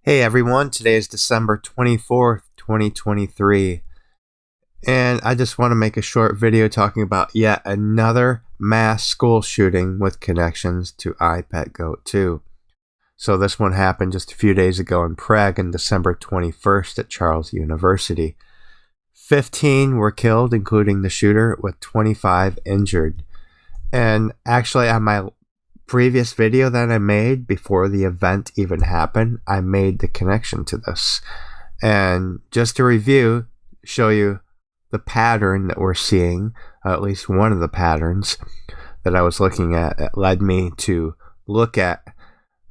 Hey everyone, today is December 24th, 2023, and I just want to make a short video talking about yet another mass school shooting with connections to iPet Goat 2. So this one happened just a few days ago in Prague on December 21st at Charles University. 15 were killed, including the shooter, with 25 injured. And actually on my previous video that I made before the event even happened, I made the connection to this. And just to review, show you the pattern that we're seeing, at least one of the patterns that I was looking at, it led me to look at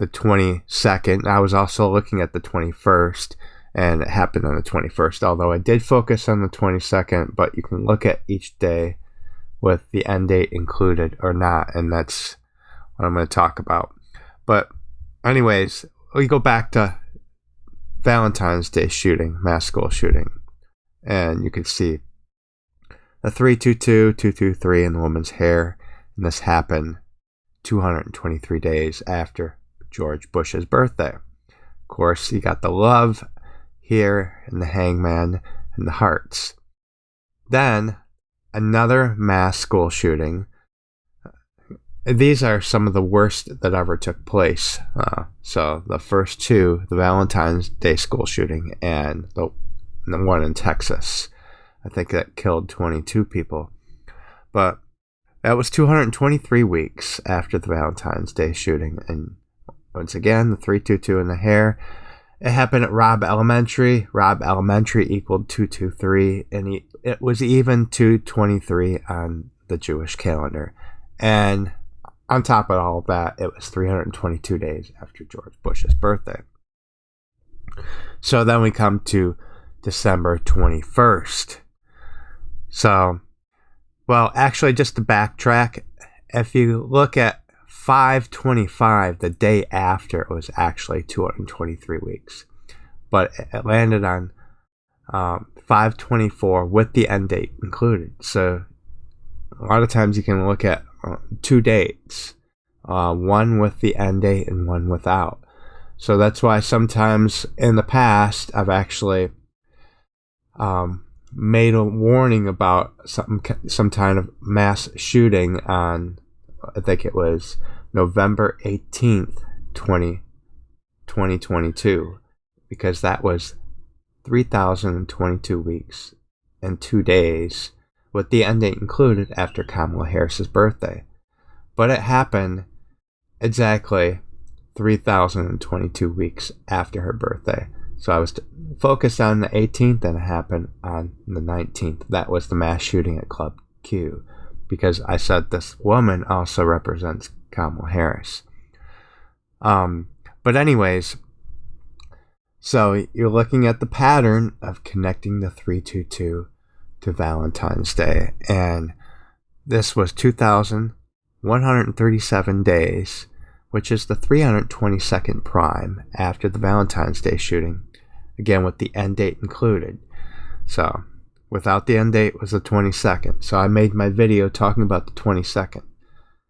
the 22nd. I was also looking at the 21st, and it happened on the 21st, although I did focus on the 22nd, but you can look at each day with the end date included or not, and that's what I'm going to talk about. But anyways, we go back to Valentine's Day shooting, mass school shooting, and you can see the 322, 223 in the woman's hair, and this happened 223 days after George Bush's birthday. Of course, you got the love here and the hangman and the hearts. Then another mass school shooting. These are some of the worst that ever took place. So the first two, the Valentine's Day school shooting and the one in Texas, I think that killed 22 people. But that was 223 weeks after the Valentine's Day shooting. And once again, the 322 in the hair. It happened at Robb Elementary. Robb Elementary equaled 223, and it was even 223 on the Jewish calendar. And on top of all of that, it was 322 days after George Bush's birthday. So then we come to December 21st. So, well, actually, just to backtrack, if you look at 5/25, the day after, it was actually 223 weeks. But it landed on 5/24 with the end date included. So a lot of times you can look at two dates, one with the end date and one without. So that's why sometimes in the past I've actually made a warning about some kind of mass shooting on, I think it was November 18th, 2022, because that was 3,022 weeks and 2 days with the end date included after Kamala Harris's birthday. But it happened exactly 3,022 weeks after her birthday. So I was focused on the 18th, and it happened on the 19th. That was the mass shooting at Club Q, because I said this woman also represents Kamala Harris. But anyways, so you're looking at the pattern of connecting the 322 to Valentine's Day, and this was 2,137 days, which is the 322nd prime after the Valentine's Day shooting, again with the end date included. So without the end date was the 22nd. So I made my video talking about the 22nd.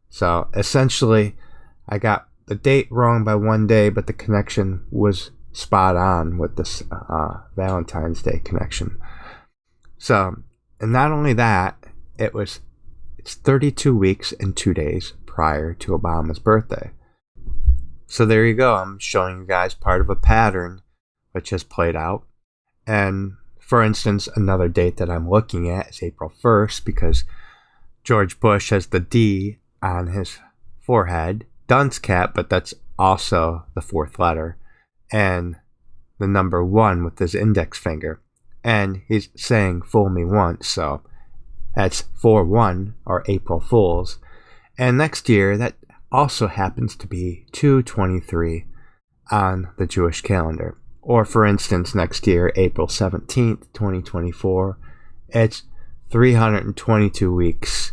So essentially I got the date wrong by 1 day, but the connection was spot on with this Valentine's Day connection. So, and not only that, it's 32 weeks and 2 days prior to Obama's birthday. So there you go. I'm showing you guys part of a pattern which has played out. And for instance, another date that I'm looking at is April 1st, because George Bush has the D on his forehead, dunce cap, but that's also the fourth letter, and the number 1 with his index finger. And he's saying fool me once, so that's 4/1, or April Fools. And next year, that also happens to be 2/23 on the Jewish calendar. Or for instance, next year, April 17th, 2024, it's 322 weeks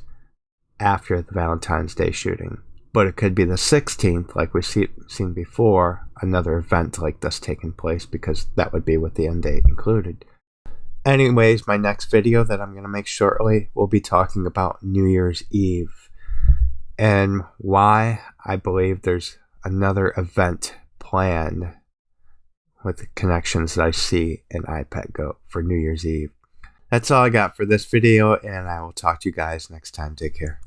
after the Valentine's Day shooting. But it could be the 16th, like we've seen before, another event like this taking place, because that would be with the end date included. Anyways, my next video that I'm going to make shortly will be talking about New Year's Eve and why I believe there's another event planned with the connections that I see in iPad Go for New Year's Eve. That's all I got for this video, and I will talk to you guys next time. Take care.